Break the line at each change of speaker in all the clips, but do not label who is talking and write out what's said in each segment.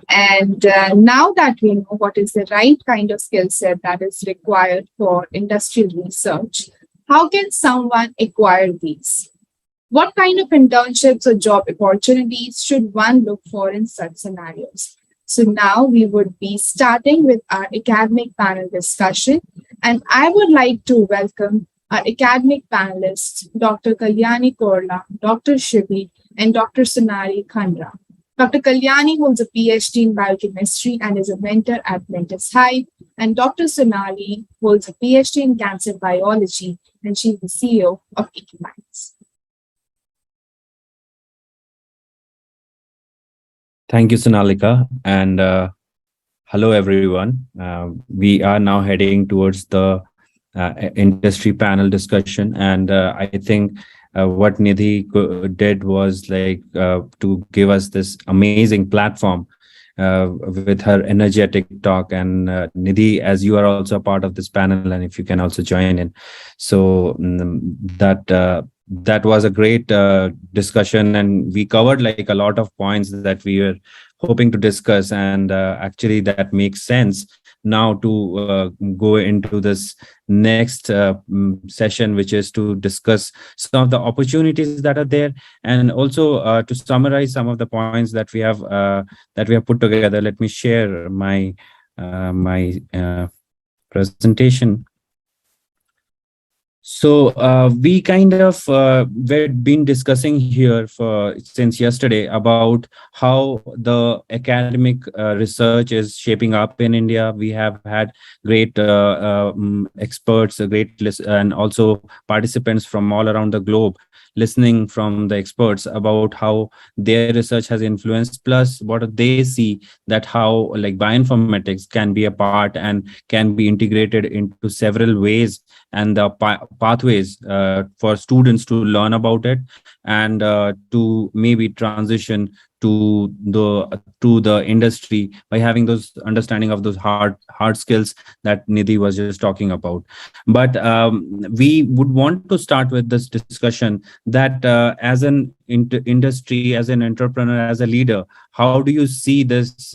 And now that we know what is the right kind of skill set that is required for industrial research, how can someone acquire these? What kind of internships or job opportunities should one look for in such scenarios? So now we would be starting with our academic panel discussion, and I would like to welcome our academic panelists, Dr. Kalyani Korla, Dr. Shibli, and Dr. Sonali Khandra. Dr. Kalyani holds a PhD in biochemistry and is a mentor at Mentis High, and Dr. Sonali holds a PhD in cancer biology, and she's the CEO of Epigenomics.
Thank you, Sonalika, and hello, everyone. We are now heading towards the industry panel discussion, and I think what Nidhi did was to give us this amazing platform with her energetic talk. And Nidhi, as you are also a part of this panel, and if you can also join in, so that was a great discussion, and we covered like a lot of points that we were hoping to discuss, and actually that makes sense now to go into this next session, which is to discuss some of the opportunities that are there, and also to summarize some of the points that we have put together. Let me share my presentation. So we kind of we've been discussing here since yesterday about how the academic research is shaping up in India. We have had great experts, and also participants from all around the globe listening from the experts about how their research has influenced, plus what they see that how like bioinformatics can be a part and can be integrated into several ways, and the pathways for students to learn about it, and to maybe transition to the industry by having those understanding of those hard skills that Nidhi was just talking about. But we would want to start with this discussion that as an industry, as an entrepreneur, as a leader, how do you see this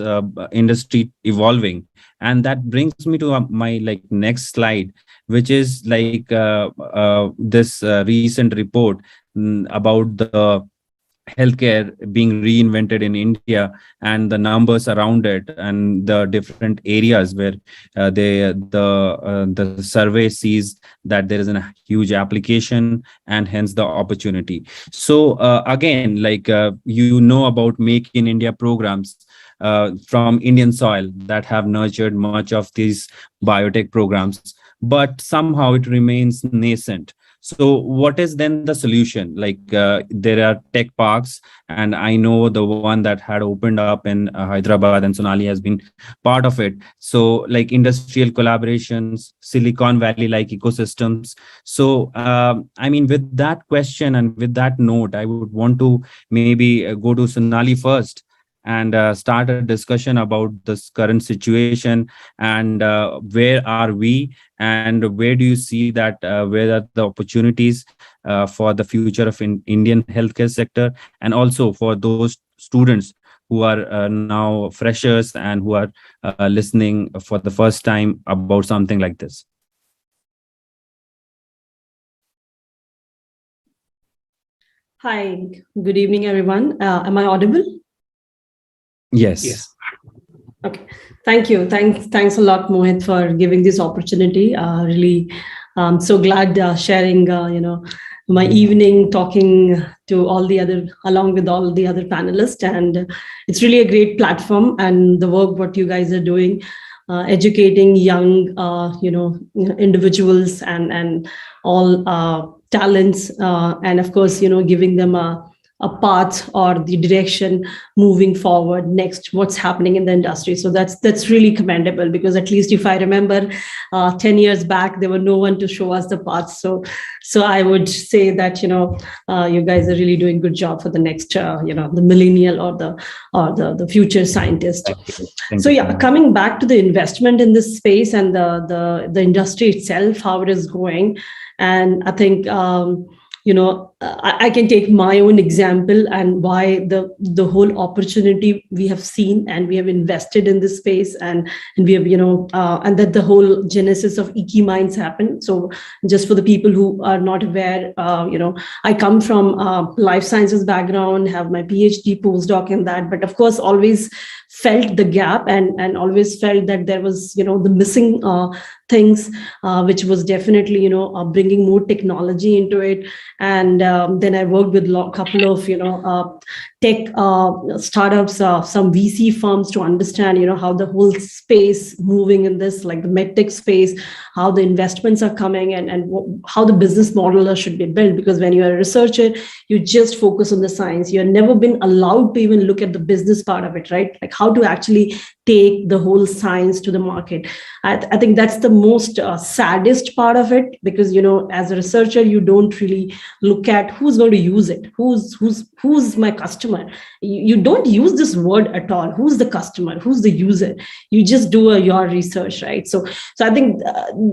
industry evolving? And that brings me to my next slide, which is this recent report about the healthcare being reinvented in India, and the numbers around it, and the different areas where the survey sees that there is a huge application and hence the opportunity. So again, you know about Make in India programs from Indian soil that have nurtured much of these biotech programs, but somehow it remains nascent. So what is then the solution? There are tech parks, and I know the one that had opened up in Hyderabad, and Sonali has been part of it. So industrial collaborations, Silicon Valley ecosystems. So I mean, with that question and with that note, I would want to maybe go to Sonali first and start a discussion about this current situation, and where are we, and where do you see that where are the opportunities for the future of Indian healthcare sector, and also for those students who are now freshers and who are listening for the first time about something like this.
Hi, good evening, everyone. Am I audible?
Yes.
Okay. Thank you. Thanks a lot, Mohit, for giving this opportunity. Really, so glad sharing, my evening talking to along with all the other panelists. And it's really a great platform, and the work what you guys are doing, educating young, individuals and all talents, and of course, giving them a path or the direction moving forward next, what's happening in the industry. So that's really commendable, because at least if I remember 10 years back, there were no one to show us the path. So I would say that, you guys are really doing good job for the next, the millennial or the future scientist.
Thank
so
you.
yeah, coming back to the investment in this space and the industry itself, how it is going. And I think, I can take my own example and why the whole opportunity we have seen, and we have invested in this space, and we have, and that the whole genesis of Ekiminds happened. So just for the people who are not aware, I come from life sciences background, have my PhD postdoc in that, but of course always felt the gap and always felt that there was, the missing things, which was definitely, bringing more technology into it. And then I worked with a couple of, tech startups, some VC firms, to understand, how the whole space moving in this, like the medtech space, how the investments are coming, and how the business model should be built. Because when you're a researcher, you just focus on the science. You've never been allowed to even look at the business part of it, right? Like how to actually take the whole science to the market. I think that's the most saddest part of it, because, as a researcher, you don't really look at who's going to use it, who's my customer. You don't use this word at all. Who's the customer? Who's the user? You just do your research, right? So I think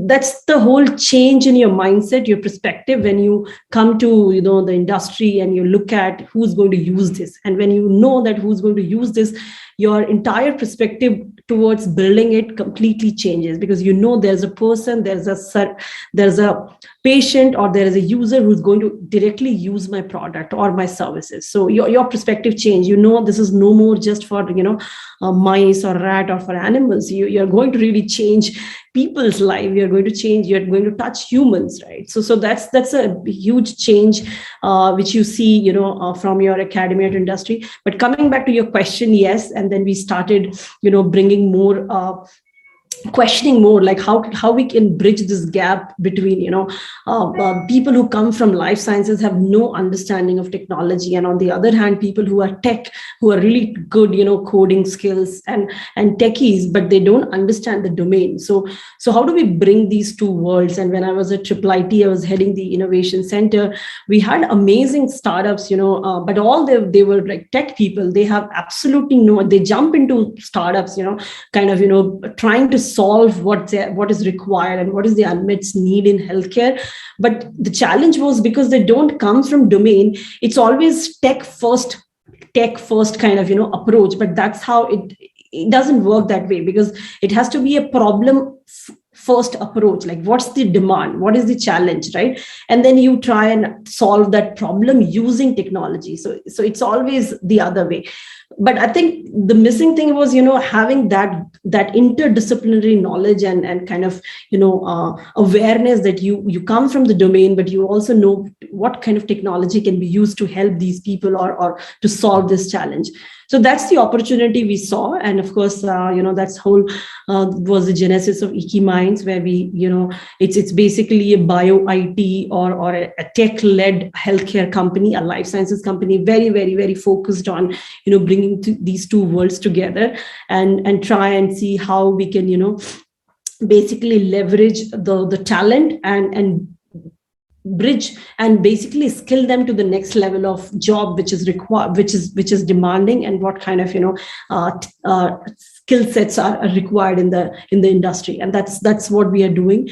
that's the whole change in your mindset, your perspective, when you come to, the industry and you look at who's going to use this. And when you know that who's going to use this, your entire perspective towards building it completely changes, because there's a person, there's a patient, or there is a user who's going to directly use my product or my services. So your perspective change. This is no more just for mice or rat or for animals. You're going to really change people's life. You're going to touch humans, right? So that's a huge change which you see from your academia to industry. But coming back to your question, yes, and then we started bringing more questioning more, like how we can bridge this gap between people who come from life sciences have no understanding of technology, and on the other hand, people who are tech, who are really good coding skills and techies, but they don't understand the domain. So how do we bring these two worlds? And when I was at IIIT, I was heading the innovation center. We had amazing startups, but all they were like tech people. They have absolutely they jump into startups, trying to solve what is required and what is the unmet need in healthcare. But the challenge was, because they don't come from domain, it's always tech first kind of approach. But that's how it doesn't work that way, because it has to be a problem first approach. Like, what's the demand, what is the challenge, right? And then you try and solve that problem using technology. So it's always the other way. But I think the missing thing was, having that interdisciplinary knowledge and kind of, awareness that you come from the domain, but you also know what kind of technology can be used to help these people or to solve this challenge. So that's the opportunity we saw. And of course, that's whole was the genesis of Ekiminds, where we, it's basically a bio IT or a tech-led healthcare company, a life sciences company, very, very, very focused on, bringing these two worlds together and try and see how we can, basically leverage the talent and bridge and basically skill them to the next level of job, which is required, which is demanding, and what kind of skill sets are required in the industry. And that's what we are doing.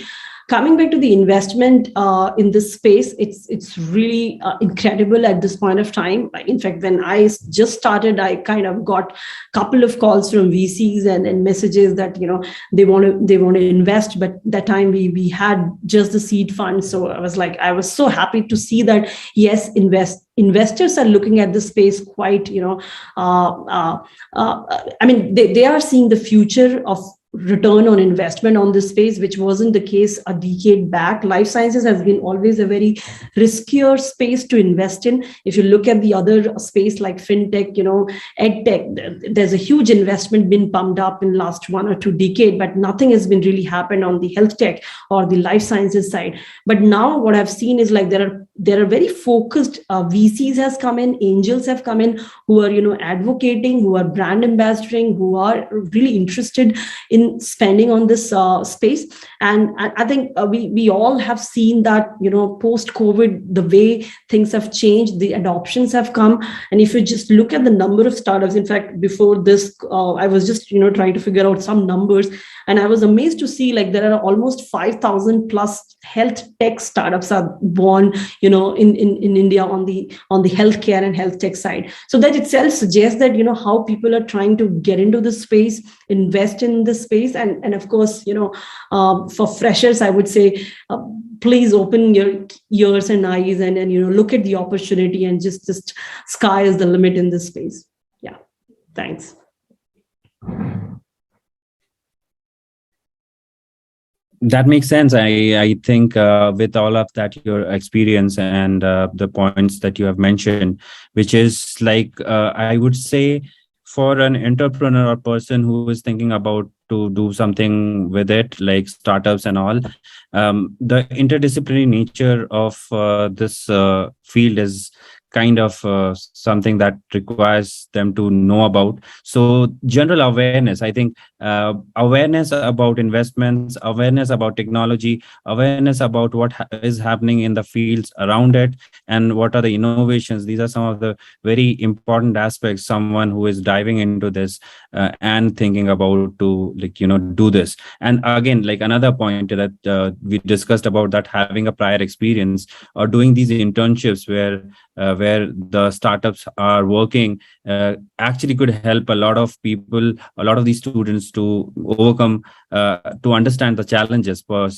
Coming back to the investment in this space, it's really incredible at this point of time. In fact, when I just started, I kind of got a couple of calls from VCs and messages that they want to invest. But that time we had just the seed fund, so I was so happy to see that yes, investors are looking at this space quite. They are seeing the future of return on investment on this space, which wasn't the case a decade back. Life sciences has been always a very riskier space to invest in. If you look at the other space like fintech, edtech, there's a huge investment been pumped up in last 1 or 2 decades, but nothing has been really happened on the health tech or the life sciences side. But now what I've seen is like there are very focused VCs has come in, angels have come in, who are advocating, who are brand ambassadoring, who are really interested in spending on this space. And I think we all have seen that post-COVID, the way things have changed, the adoptions have come. And if you just look at the number of startups, in fact, before this, I was just trying to figure out some numbers, and I was amazed to see like there are almost 5,000 plus health tech startups are born in India on the healthcare and health tech side. So that itself suggests that how people are trying to get into the space, invest in the space, and of course for freshers, I would say please open your ears and eyes and look at the opportunity, and just sky is the limit in this space. Yeah, thanks.
That makes sense. I think with all of that, your experience and the points that you have mentioned, which is like, I would say for an entrepreneur or person who is thinking about to do something with it, like startups and all, the interdisciplinary nature of this field is kind of something that requires them to know about. So general awareness, I think awareness about investments, awareness about technology, awareness about what is happening in the fields around it, and what are the innovations. These are some of the very important aspects someone who is diving into this and thinking about to do this. And again, like another point that we discussed about, that having a prior experience or doing these internships where the startups are working actually could help a lot of people, a lot of these students to overcome, to understand the challenges, for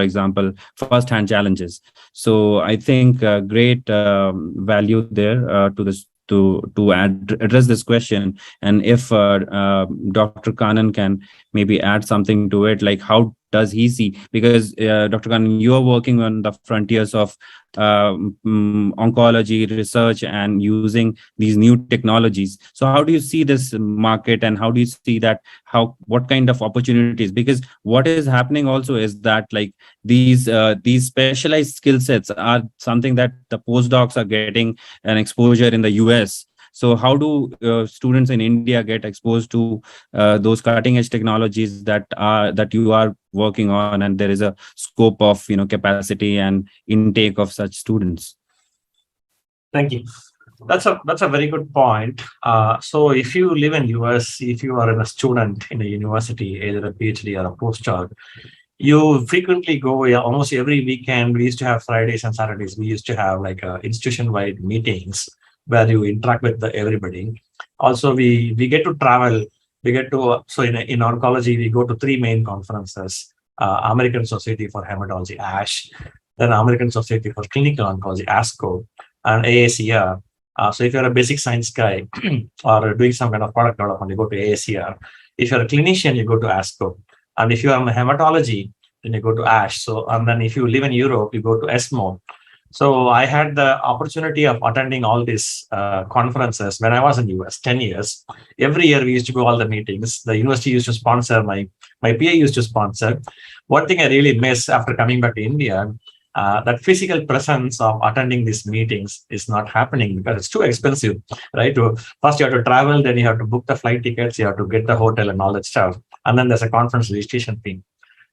example, first-hand challenges. So I think great value there to this to address this question. And if Dr. Kanan can maybe add something to it, like how does he see, because Dr. Kanan, you are working on the frontiers of oncology research and using these new technologies. So how do you see this market, and how do you see that, what kind of opportunities? Because what is happening also is that like these specialized skill sets are something that the postdocs are getting an exposure in the US. So how do students in India get exposed to those cutting edge technologies that you are working on, and there is a scope of capacity and intake of such students?
Thank you. That's a very good point. So if you live in US, if you are a student in a university, either a PhD or a postdoc, you frequently go, almost every weekend. We used to have Fridays and Saturdays. We used to have like institution-wide meetings where you interact with everybody. Also, we get to travel. We get to, so in oncology, we go to 3 main conferences: American Society for Hematology, ASH, then American Society for Clinical Oncology, ASCO, and AACR. So if you're a basic science guy or doing some kind of product development, you go to AACR. If you're a clinician, you go to ASCO. And if you are in hematology, then you go to ASH. So, and then if you live in Europe, you go to ESMO. So I had the opportunity of attending all these conferences when I was in US 10 years. Every year we used to go all the meetings. The university used to sponsor, my PA used to sponsor. One thing I really miss after coming back to India, that physical presence of attending these meetings is not happening because it's too expensive, right? First you have to travel, then you have to book the flight tickets, you have to get the hotel and all that stuff. And then there's a conference registration fee.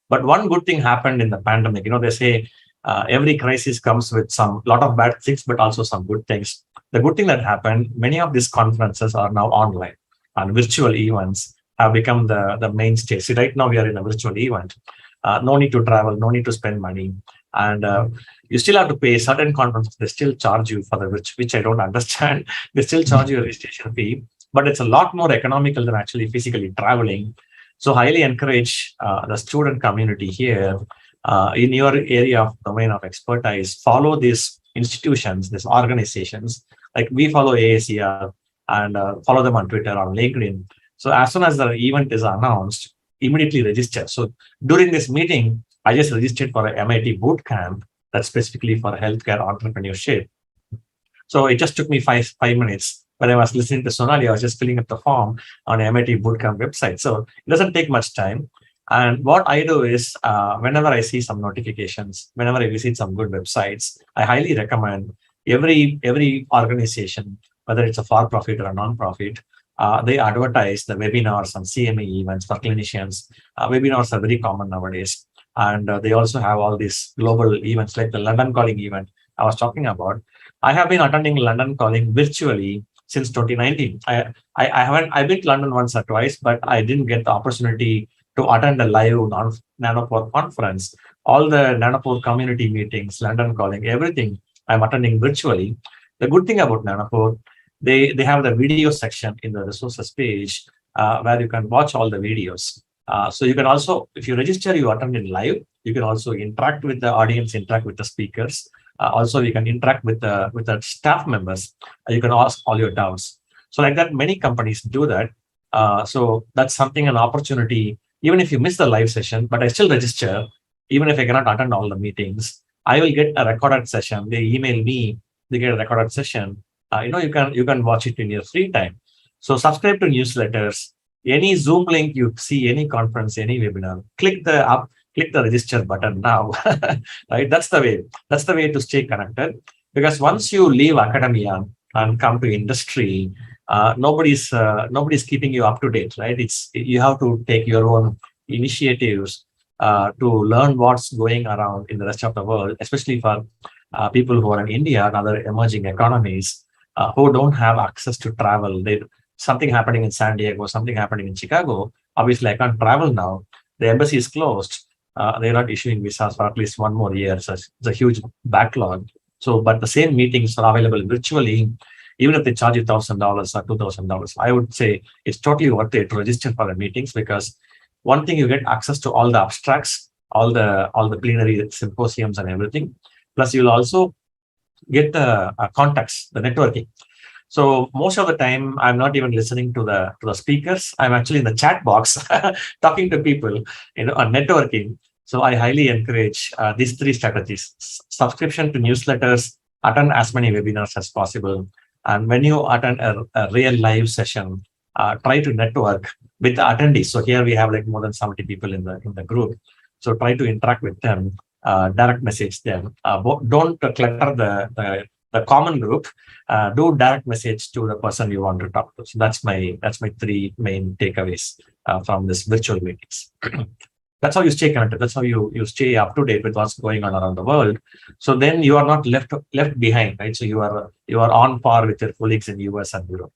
But one good thing happened in the pandemic. They say every crisis comes with lot of bad things, but also some good things. The good thing that happened, many of these conferences are now online, and virtual events have become the mainstay. See, right now we are in a virtual event. No need to travel, no need to spend money. And you still have to pay certain conferences. They still charge you for which I don't understand. They still charge you a registration fee, but it's a lot more economical than actually physically traveling. So highly encourage the student community here in your area of domain of expertise, follow these institutions, these organizations. Like we follow AACR and follow them on Twitter or LinkedIn. So as soon as the event is announced, immediately register. So during this meeting, I just registered for an MIT bootcamp that's specifically for healthcare entrepreneurship. So it just took me five minutes. When I was listening to Sonali, I was just filling up the form on the MIT bootcamp website. So it doesn't take much time. And what I do is, whenever I see some notifications, whenever I visit some good websites, I highly recommend every organization, whether it's a for-profit or a non-profit, they advertise the webinars and CME events for clinicians. Webinars are very common nowadays. And they also have all these global events like the London Calling event I was talking about. I have been attending London Calling virtually since 2019. I've been to London once or twice, but I didn't get the opportunity to attend a live nanopore conference. All the nanopore community meetings, London Calling, everything I'm attending virtually. The good thing about Nanopore, they have the video section in the resources page where you can watch all the videos. So you can also, if you register, you attend in live. You can also interact with the audience, interact with the speakers. Also, you can interact with the staff members. You can ask all your doubts. So like that, many companies do that. So that's something, an opportunity. Even if you miss the live session, but I still register, even if I cannot attend all the meetings, I will get a recorded session. They email me, they get a recorded session. You can watch it in your free time. So subscribe to newsletters. Any Zoom link you see, any conference, any webinar, click the register button now. Right? That's the way. That's the way to stay connected. Because once you leave academia and come to industry, nobody's keeping you up to date, right? You have to take your own initiatives to learn what's going around in the rest of the world, especially for people who are in India and other emerging economies who don't have access to travel. Something happening in San Diego, something happening in Chicago. Obviously, I can't travel now. The embassy is closed. They're not issuing visas for at least one more year. So it's a huge backlog. So, but the same meetings are available virtually, even if they charge you $1,000 or $2,000. I would say it's totally worth it to register for the meetings, because one thing, you get access to all the abstracts, all the plenary symposiums and everything. Plus, you'll also get the contacts, the networking. So most of the time, I'm not even listening to the speakers. I'm actually in the chat box talking to people, on networking. So I highly encourage these three strategies: subscription to newsletters, attend as many webinars as possible, and when you attend a real live session, try to network with the attendees. So here we have like more than 70 people in the group. So try to interact with them, direct message them. Don't clutter the common group. Do direct message to the person you want to talk to. So that's my three main takeaways from this virtual meetings. That's how you stay connected. That's how you stay up to date with what's going on around the world. So then you are not left behind, right? So you are on par with your colleagues in US and Europe.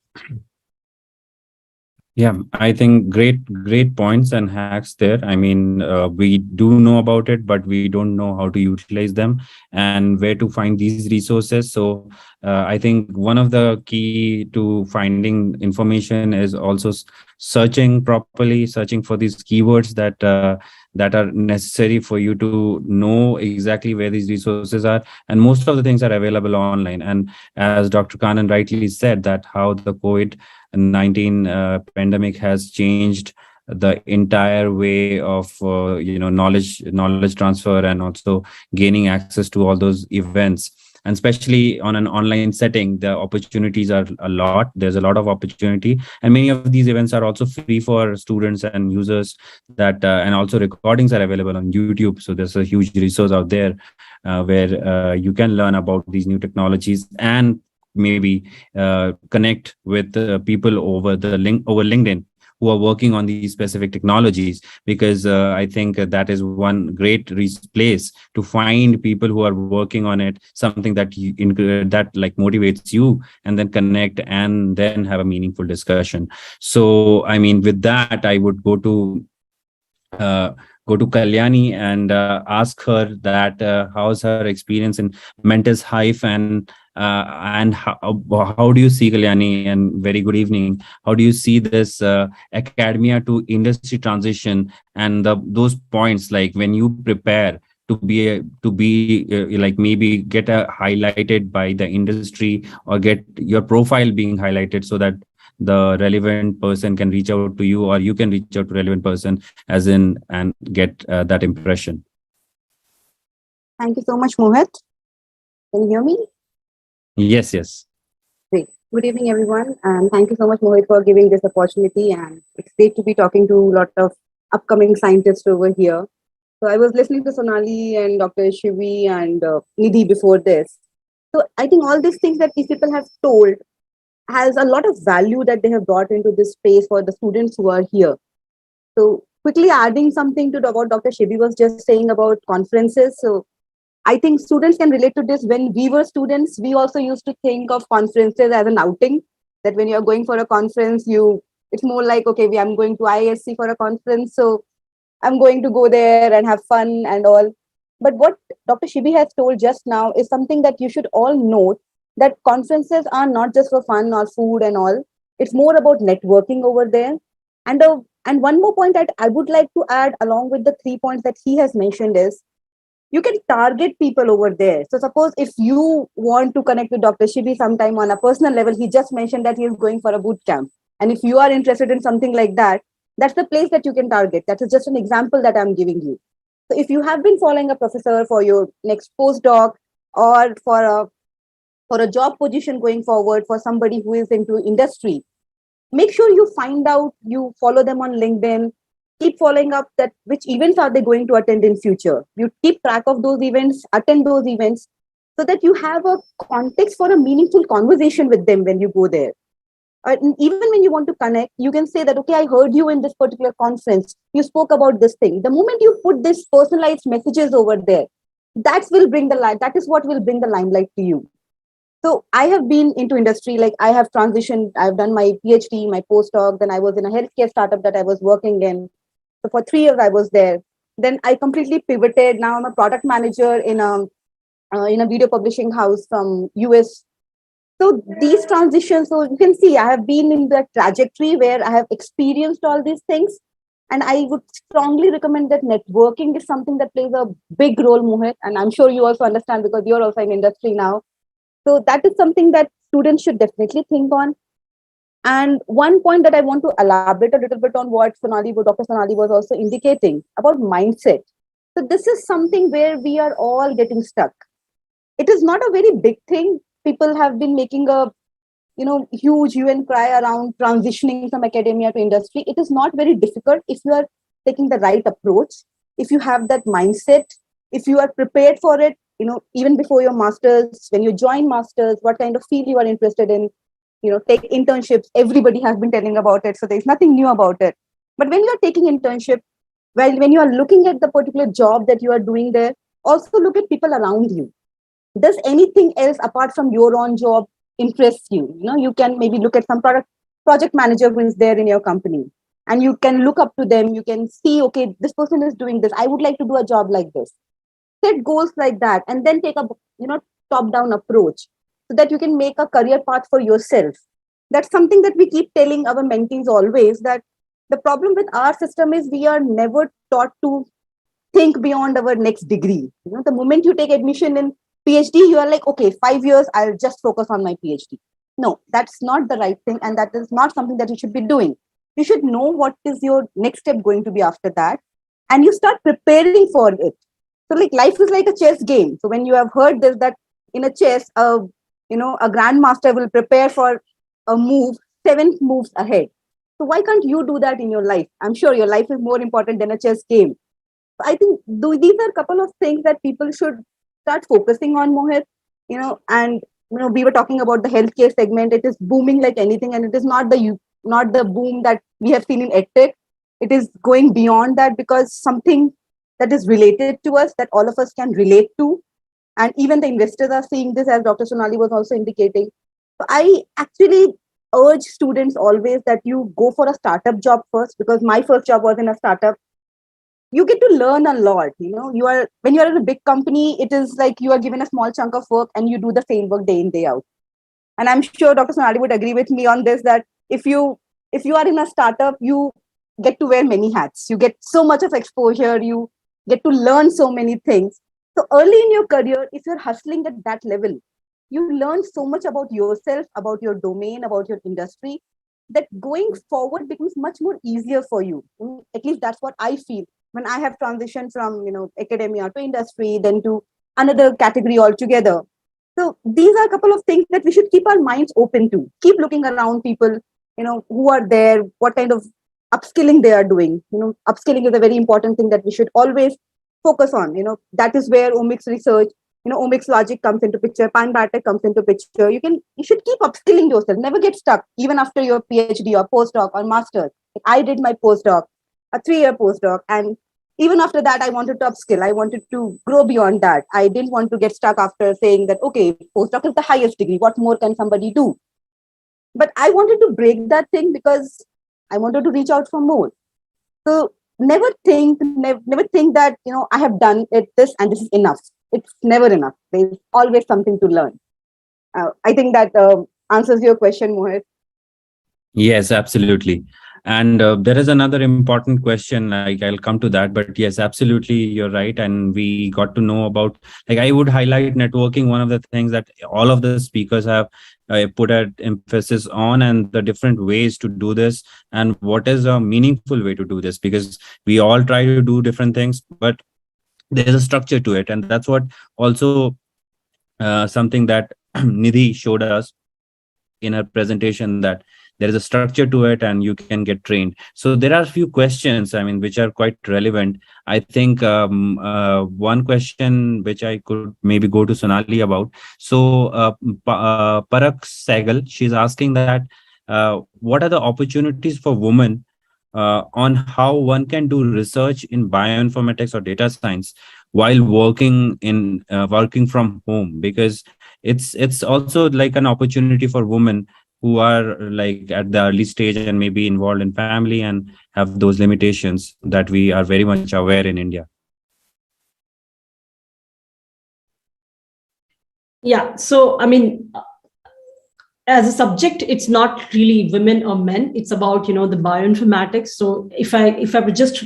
Yeah, I think great points and hacks there. I mean, we do know about it, but we don't know how to utilize them and where to find these resources. So I think one of the key to finding information is also searching properly, searching for these keywords that are necessary for you to know exactly where these resources are. And most of the things are available online. And as Dr. Kanan rightly said, that how the COVID-19 pandemic has changed the entire way of knowledge transfer, and also gaining access to all those events. And especially on an online setting, the opportunities are a lot. There's a lot of opportunity, and many of these events are also free for students and users. And also recordings are available on YouTube. So there's a huge resource out there where you can learn about these new technologies, and maybe connect with people over LinkedIn who are working on these specific technologies, because I think that is one great place to find people who are working on it, something that that like motivates you, and then connect and then have a meaningful discussion. So I mean, with that, I would go to Kalyani and ask her that how's her experience in Mentis Hive, and how do you see, Kalyani, and very good evening, how do you see this academia to industry transition, and those points, like when you prepare to be like maybe get highlighted by the industry, or get your profile being highlighted, so that the relevant person can reach out to you, or you can reach out to relevant person and get that impression.
Thank you so much, Mohit. Can you hear me?
Yes.
Great. Good evening, everyone. And thank you so much, Mohit, for giving this opportunity. And it's great to be talking to a lot of upcoming scientists over here. So I was listening to Sonali and Dr. Shivi and Nidhi before this. So I think all these things that these people have told has a lot of value that they have brought into this space for the students who are here. So quickly adding something to what Dr. Shibi was just saying about conferences. So I think students can relate to this. When we were students, we also used to think of conferences as an outing, that when you're going for a conference, it's more like, okay, I'm going to ISC for a conference, so I'm going to go there and have fun and all. But what Dr. Shibi has told just now is something that you should all note, that conferences are not just for fun or food and all. It's more about networking over there. And one more point that I would like to add along with the 3 points that he has mentioned is you can target people over there. So suppose if you want to connect with Dr. Shibi sometime on a personal level, he just mentioned that he is going for a boot camp. And if you are interested in something like that, that's the place that you can target. That is just an example that I'm giving you. So if you have been following a professor for your next postdoc or for a job position going forward for somebody who is into industry, make sure you find out, you follow them on LinkedIn, keep following up that which events are they going to attend in future. You keep track of those events, attend those events, so that you have a context for a meaningful conversation with them when you go there. And even when you want to connect, you can say that, okay, I heard you in this particular conference, you spoke about this thing. The moment you put this personalized messages over there, that will bring the light, that is what will bring the limelight to you. So I have been into industry, like I have transitioned, I've done my PhD, my postdoc, then I was in a healthcare startup that I was working in. So for 3 years I was there. Then I completely pivoted. Now I'm a product manager in a video publishing house from US. So these transitions, so you can see I have been in the trajectory where I have experienced all these things. And I would strongly recommend that networking is something that plays a big role, Mohit. And I'm sure you also understand because you're also in industry now. So that is something that students should definitely think on. And one point that I want to elaborate a little bit on what Dr. Sonali was also indicating about mindset. So this is something where we are all getting stuck. It is not a very big thing. People have been making a huge hue and cry around transitioning from academia to industry. It is not very difficult if you are taking the right approach, if you have that mindset, if you are prepared for it, even before your masters, when you join masters, what kind of field you are interested in, take internships. Everybody has been telling about it, so there's nothing new about it. But when you are taking internship, when you are looking at the particular job that you are doing there, also look at people around you. Does anything else apart from your own job interest you? You can maybe look at some project manager who is there in your company, and you can look up to them. You can see, okay, this person is doing this, I would like to do a job like this. Set goals like that, and then take a top down approach so that you can make a career path for yourself. That's something that we keep telling our mentees always, that the problem with our system is we are never taught to think beyond our next degree. The moment you take admission in PhD, you are like, okay, 5 years, I'll just focus on my PhD. No, that's not the right thing. And that is not something that you should be doing. You should know what is your next step going to be after that. And you start preparing for it. So like life is like a chess game. So when you have heard this, that in a chess, a grandmaster will prepare for a move 7 moves ahead. So why can't you do that in your life? I'm sure your life is more important than a chess game. So I think these are a couple of things that people should start focusing on, Mohit. And we were talking about the healthcare segment. It is booming like anything, and it is not the boom that we have seen in edtech. It is going beyond that, because something that is related to us, that all of us can relate to. And even the investors are seeing this, as Dr. Sonali was also indicating. So I actually urge students always that you go for a startup job first, because my first job was in a startup. You get to learn a lot. When you are in a big company, it is like you are given a small chunk of work and you do the same work day in, day out. And I'm sure Dr. Sonali would agree with me on this, that if you are in a startup, you get to wear many hats. You get so much of exposure. You get to learn so many things. So early in your career, if you're hustling at that level, you learn so much about yourself, about your domain, about your industry, that going forward becomes much more easier for you. At least that's what I feel when I have transitioned from academia to industry, then to another category altogether. So these are a couple of things that we should keep our minds open to. Keep looking around people, who are there, what kind of upskilling they are doing. Upskilling is a very important thing that we should always focus on. That is where omics research, OmicsLogic comes into picture, biotech comes into picture. You should keep upskilling yourself. Never get stuck, even after your PhD or postdoc or master's. I did my postdoc, a 3-year postdoc, and even after that, I wanted to upskill. I wanted to grow beyond that. I didn't want to get stuck after saying that, okay, postdoc is the highest degree. What more can somebody do? But I wanted to break that thing, because I wanted to reach out for more. So never think that, I have done it this and this is enough. It's never enough. There's always something to learn. I think that answers your question, Mohit.
Yes, absolutely. And there is another important question. Like I'll come to that, but yes, absolutely, you're right. And we got to know about, like, I would highlight networking. One of the things that all of the speakers have put an emphasis on, and the different ways to do this, and what is a meaningful way to do this, because we all try to do different things, but there's a structure to it, and that's what also something that Nidhi showed us in her presentation, that there is a structure to it and you can get trained. So there are a few questions, I mean, which are quite relevant. I think one question which I could maybe go to Sonali about. So Parak Sehgal, she's asking that what are the opportunities for women on how one can do research in bioinformatics or data science while working from home, because it's also like an opportunity for women who are like at the early stage and maybe involved in family and have those limitations that we are very much aware in India.
Yeah, so I mean, as a subject, it's not really women or men. It's about, the bioinformatics. So if I would just,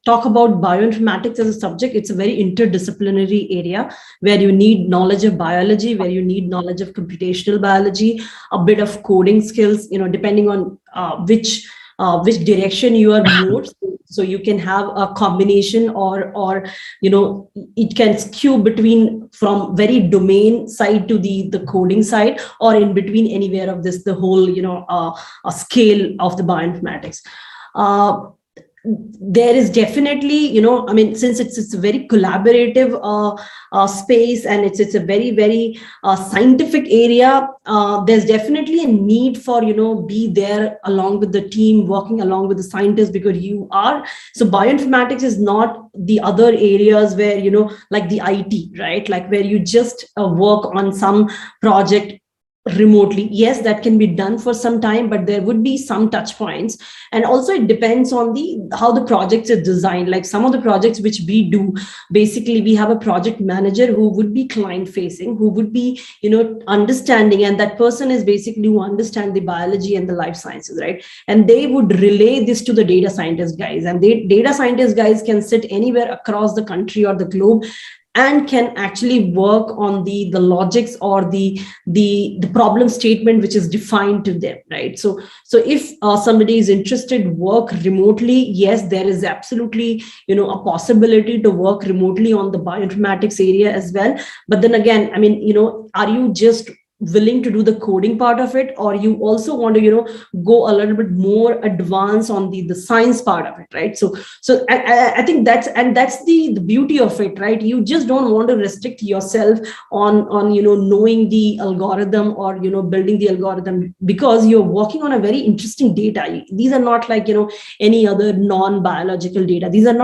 talk about bioinformatics as a subject, it's a very interdisciplinary area where you need knowledge of biology, where you need knowledge of computational biology, a bit of coding skills, depending on which direction you are more. So you can have a combination, or it can skew between from very domain side to the coding side, or in between anywhere of this, the whole a scale of the bioinformatics. There is definitely, since it's a very collaborative space, and it's a very, very scientific area, there's definitely a need for, be there along with the team, working along with the scientists, because so bioinformatics is not the other areas where, like the IT, right? Like where you just work on some project remotely. Yes, that can be done for some time, but there would be some touch points. And also it depends on how the projects are designed. Like some of the projects which we do, basically we have a project manager who would be client facing, who would be understanding, and that person is basically who understand the biology and the life sciences, right? And they would relay this to the data scientist guys, and data scientist guys can sit anywhere across the country or the globe and can actually work on the logics or the problem statement which is defined to them, right? So if somebody is interested work remotely, yes, there is absolutely a possibility to work remotely on the bioinformatics area as well. But then again, are you just willing to do the coding part of it, or you also want to go a little bit more advanced on the science part of it, right? So I think that's the beauty of it, right? You just don't want to restrict yourself on knowing the algorithm or building the algorithm, because you're working on a very interesting data. These are not like any other non-biological data. These are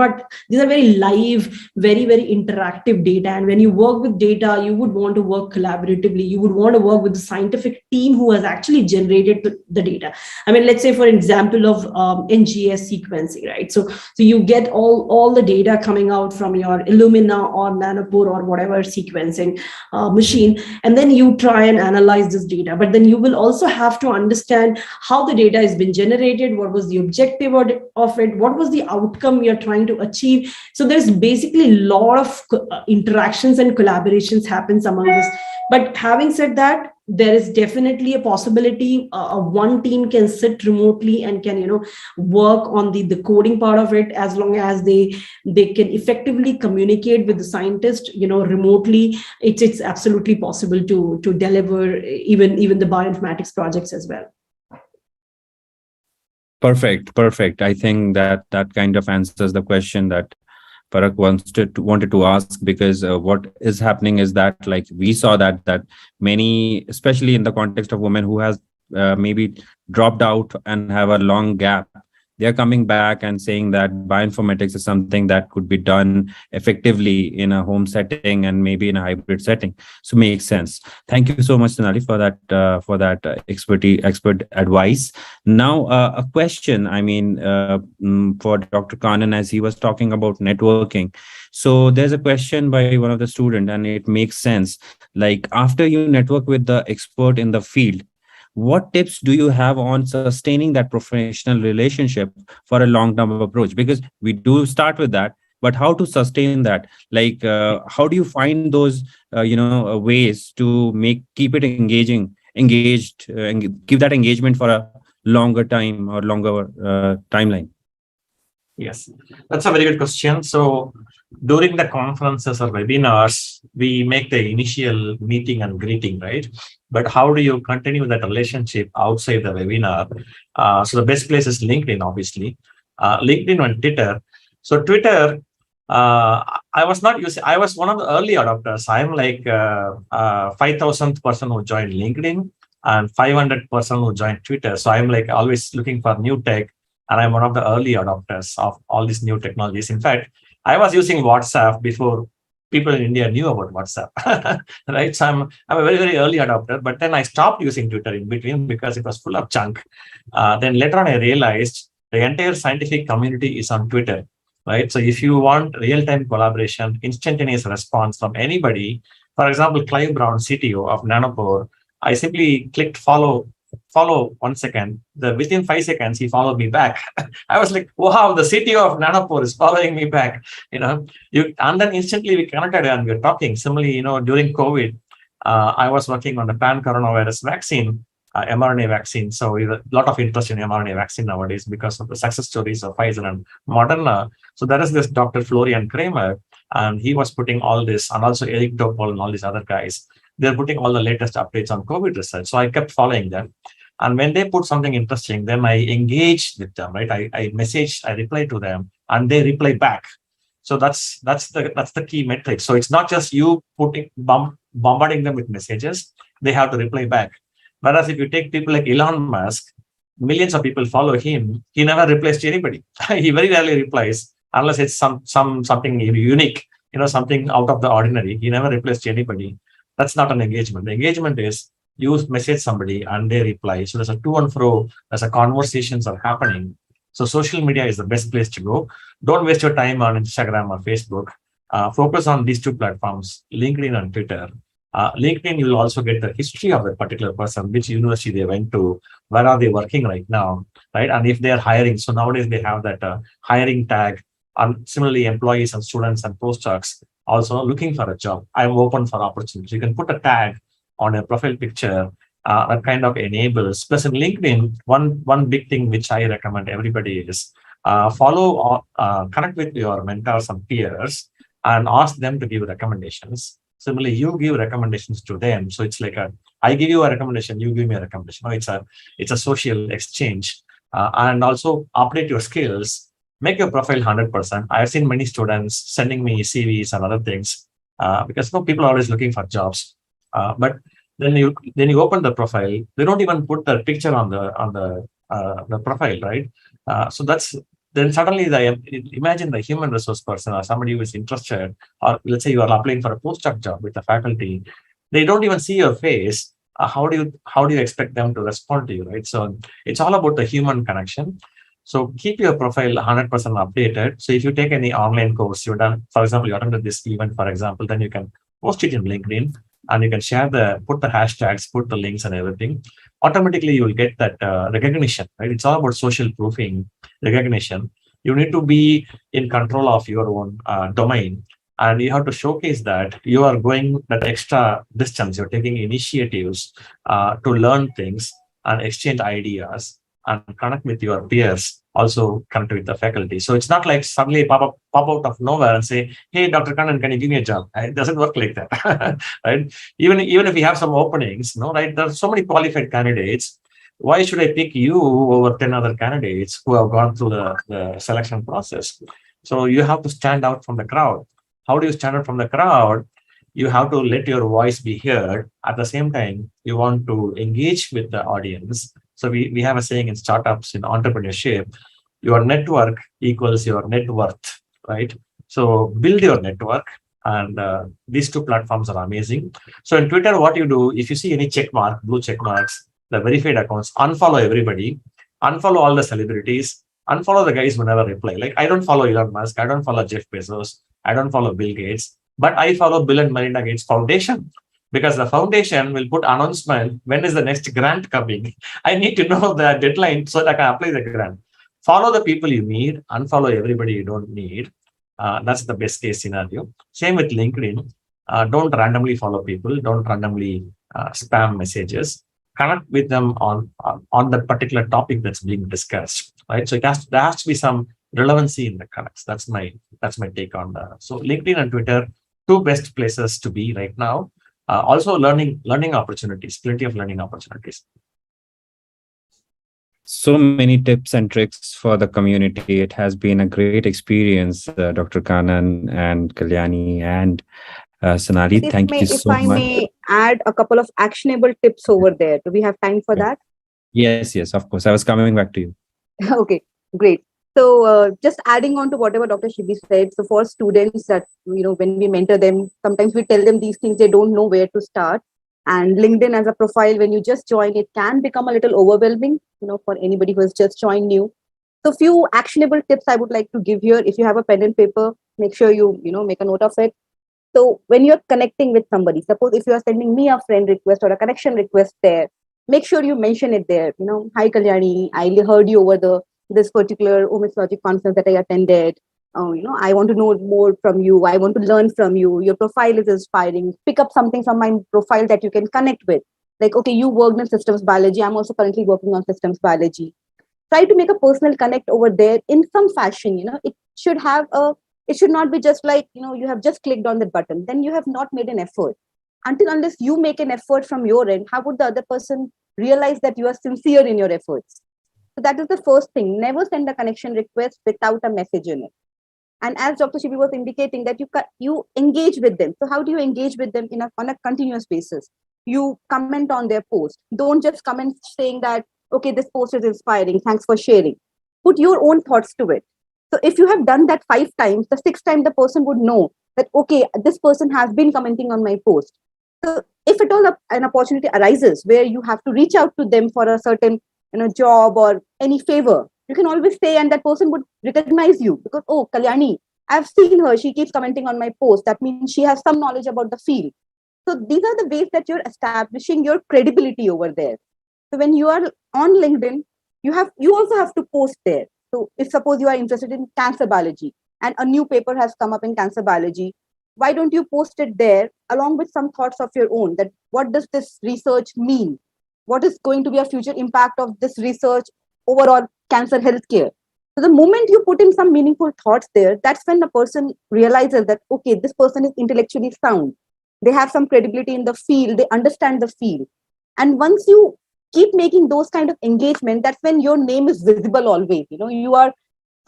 very live, very, very interactive data. And when you work with data, you would want to work collaboratively. You would want to work with the scientific team who has actually generated the data. Let's say, for example, of NGS sequencing, right? So you get all the data coming out from your Illumina or Nanopore or whatever sequencing machine, and then you try and analyze this data. But then you will also have to understand how the data has been generated, what was the objective of it, what was the outcome you're trying to achieve. So there's basically a lot of interactions and collaborations happens among this. But having said that, there is definitely a possibility one team can sit remotely and can work on the coding part of it, as long as they can effectively communicate with the scientist remotely. It's absolutely possible to deliver even the bioinformatics projects as well.
Perfect. I think that kind of answers the question that Parak wanted to ask, because what is happening is that, like, we saw that many, especially in the context of women who has maybe dropped out and have a long gap they're coming back and saying that bioinformatics is something that could be done effectively in a home setting and maybe in a hybrid setting. So makes sense. Thank you so much, Sonali, for that expert advice. Now, a question. I mean, for Dr. Kanan, as he was talking about networking. So there's a question by one of the student, and it makes sense. Like, after you network with the expert in the field, what tips do you have on sustaining that professional relationship for a long-term approach? Because we do start with that, but how to sustain that? Like, how do you find those, ways to keep it engaged, and keep that engagement for a longer time or longer timeline?
Yes, that's a very good question. So during the conferences or webinars, we make the initial meeting and greeting, right? But how do you continue that relationship outside the webinar? So the best place is LinkedIn, obviously. LinkedIn and Twitter. So Twitter, I was not using, I was one of the early adopters. I'm like 5,000th person who joined LinkedIn and 500th person who joined Twitter. So I'm like always looking for new tech. And I'm one of the early adopters of all these new technologies. In fact, I was using WhatsApp before people in India knew about WhatsApp, right? So I'm a very, very early adopter, but then I stopped using Twitter in between because it was full of junk. Then later on, I realized the entire scientific community is on Twitter, right? So if you want real-time collaboration, instantaneous response from anybody, for example, Clive Brown, CTO of Nanopore, I simply clicked follow 1 second. Within 5 seconds, he followed me back. I was like, wow, the CTO of Nanopore is following me back. And then instantly we connected and we're talking. Similarly, during COVID, I was working on the pan-coronavirus vaccine, mRNA vaccine. So a lot of interest in mRNA vaccine nowadays because of the success stories of Pfizer and Moderna. So there is this Dr. Florian Kramer, and he was putting all this, and also Eric Topol and all these other guys. They're putting all the latest updates on COVID research. So I kept following them. And when they put something interesting, then I engaged with them, right? I messaged, I reply to them, and they reply back. So that's the key metric. So it's not just you bombarding them with messages, they have to reply back. Whereas if you take people like Elon Musk, millions of people follow him, he never replies to anybody. He very rarely replies unless it's something unique, something out of the ordinary. He never replies to anybody. That's not an engagement. The engagement is you message somebody and they reply. So there's a to and fro, there's a conversations are happening. So social media is the best place to go. Don't waste your time on Instagram or Facebook. Focus on these two platforms, LinkedIn and Twitter. LinkedIn, you'll also get the history of that particular person, which university they went to, where are they working right now, right? And if they're hiring, so nowadays they have that hiring tag. And similarly, employees and students and postdocs also looking for a job. I'm open for opportunities. You can put a tag on a profile picture that kind of enables. Plus in LinkedIn, one big thing which I recommend everybody is follow or connect with your mentors and peers and ask them to give recommendations. Similarly, you give recommendations to them. So it's like I give you a recommendation, you give me a recommendation. It's a social exchange. And also update your skills. Make your profile 100%. I have seen many students sending me CVs and other things because people are always looking for jobs. But then you open the profile. They don't even put the picture on the profile, right? So then suddenly imagine the human resource person or somebody who is interested, or let's say you are applying for a postdoc job with the faculty. They don't even see your face. How do you expect them to respond to you, right? So it's all about the human connection. So keep your profile 100% updated. So if you take any online course you've done, for example, you attended this event, for example, then you can post it in LinkedIn and you can put the hashtags, put the links and everything. Automatically, you will get that recognition, right? It's all about social proofing, recognition. You need to be in control of your own domain. And you have to showcase that you are going that extra distance. You're taking initiatives to learn things and exchange ideas and connect with your peers, also connect with the faculty. So it's not like suddenly pop out of nowhere and say, hey, Dr. Kannan, can you give me a job? It doesn't work like that, right? Even if we have some openings, right? There are so many qualified candidates. Why should I pick you over 10 other candidates who have gone through the selection process? So you have to stand out from the crowd. How do you stand out from the crowd? You have to let your voice be heard. At the same time, you want to engage with the audience. So we have a saying in startups, in entrepreneurship, Your network equals your net worth, right? So build your network, and these two platforms are amazing. So in Twitter, what you do, if you see any check mark, blue check marks, the verified accounts, unfollow everybody, unfollow all the celebrities, unfollow the guys who never reply. Like, I don't follow Elon Musk, I don't follow Jeff Bezos, I don't follow Bill Gates, but I follow Bill and Melinda Gates Foundation, because the foundation will put announcement when is the next grant coming. I need to know the deadline so that I can apply the grant. Follow the people you need, unfollow everybody you don't need. That's the best case scenario. Same with LinkedIn. Don't randomly follow people. Don't randomly spam messages. Connect with them on that particular topic that's being discussed, right? So there has to be some relevancy in the connects. That's my take on that. So LinkedIn and Twitter, two best places to be right now. Also learning opportunities, plenty of learning opportunities.
So many tips and tricks for the community. It has been a great experience, Dr. Kanan and Kalyani and Sonali. Thank you
If
so
I
much.
may add a couple of actionable tips over there. Do we have time for that?
Yes, of course. I was coming back to you.
Okay, great. So just adding on to whatever Dr. Shibi said, so for students that, when we mentor them, sometimes we tell them these things, they don't know where to start. And LinkedIn as a profile, when you just join, it can become a little overwhelming, for anybody who has just joined new. So few actionable tips I would like to give here. If you have a pen and paper, make sure you, make a note of it. So when you're connecting with somebody, suppose if you are sending me a friend request or a connection request there, make sure you mention it there. Hi Kalyani, I heard you over this particular OmicsLogic conference that I attended. I want to know more from you. I want to learn from you. Your profile is inspiring. Pick up something from my profile that you can connect with. Like, okay, you worked in systems biology. I'm also currently working on systems biology. Try to make a personal connect over there in some fashion. It should not be just like, you have just clicked on the button. Then you have not made an effort. Unless you make an effort from your end, how would the other person realize that you are sincere in your efforts? So that is the first thing. Never send a connection request without a message in it. And as Dr. Shibi was indicating, that you engage with them. So how do you engage with them on a continuous basis? You comment on their post. Don't just comment saying that, okay, this post is inspiring, thanks for sharing. Put your own thoughts to it. So if you have done that 5 times, the 6th time the person would know that, okay, this person has been commenting on my post. So if at all an opportunity arises where you have to reach out to them for a certain job or any favor, you can always say, and that person would recognize you because, oh, Kalyani, I've seen her, she keeps commenting on my post. That means she has some knowledge about the field. So these are the ways that you're establishing your credibility over there. So when you are on LinkedIn, you also have to post there. So if suppose you are interested in cancer biology and a new paper has come up in cancer biology, why don't you post it there along with some thoughts of your own, that what does this research mean? What is going to be a future impact of this research overall cancer healthcare? So the moment you put in some meaningful thoughts there, that's when the person realizes that, okay, this person is intellectually sound. They have some credibility in the field. They understand the field. And once you keep making those kind of engagement, that's when your name is visible always. You are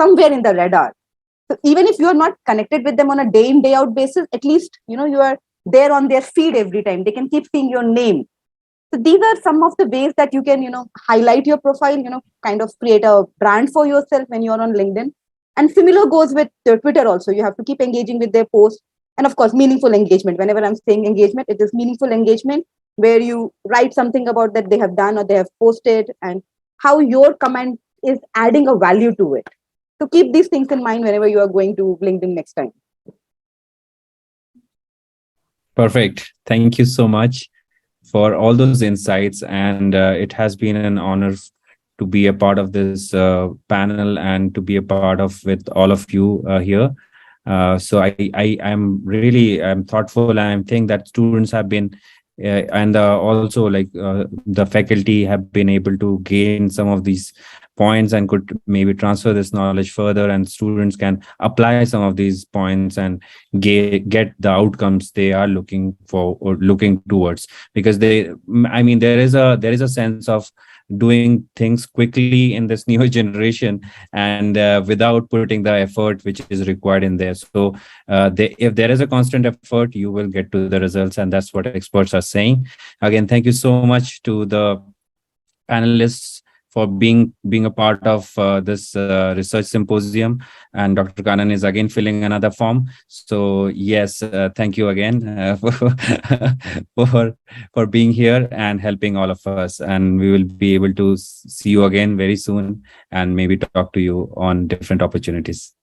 somewhere in the radar. So even if you are not connected with them on a day in, day out basis, at least, you are there on their feed every time. They can keep seeing your name. So these are some of the ways that you can, highlight your profile, kind of create a brand for yourself when you're on LinkedIn. And similar goes with Twitter also. You have to keep engaging with their posts. And of course, meaningful engagement. Whenever I'm saying engagement, it is meaningful engagement where you write something about that they have done or they have posted and how your comment is adding a value to it. So keep these things in mind whenever you are going to LinkedIn next time.
Perfect. Thank you so much for all those insights. And it has been an honor to be a part of this panel and to be a part of with all of you here. So I'm thoughtful, and I think that students have been and also the faculty have been able to gain some of these points and could maybe transfer this knowledge further, and students can apply some of these points and get the outcomes they are looking for or looking towards, because there is a sense of doing things quickly in this newer generation and without putting the effort which is required in there. So if there is a constant effort, you will get to the results, and that's what experts are saying. Again, thank you so much to the panelists for being a part of this research symposium. And Dr. Kanan is again filling another form. So yes, thank you again for being here and helping all of us. And we will be able to see you again very soon and maybe talk to you on different opportunities.